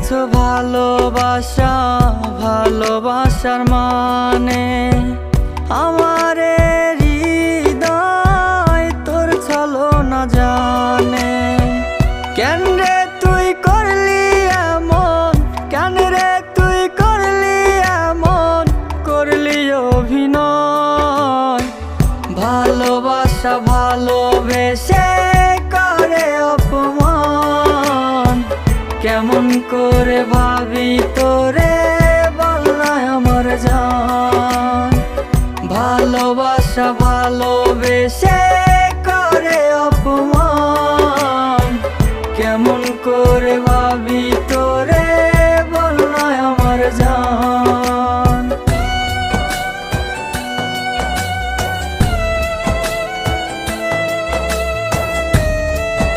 বুঝেছো ভালোবাসা, ভালোবাসার মানে। আমার হৃদয় তোর ছলনা জানে। কেন রে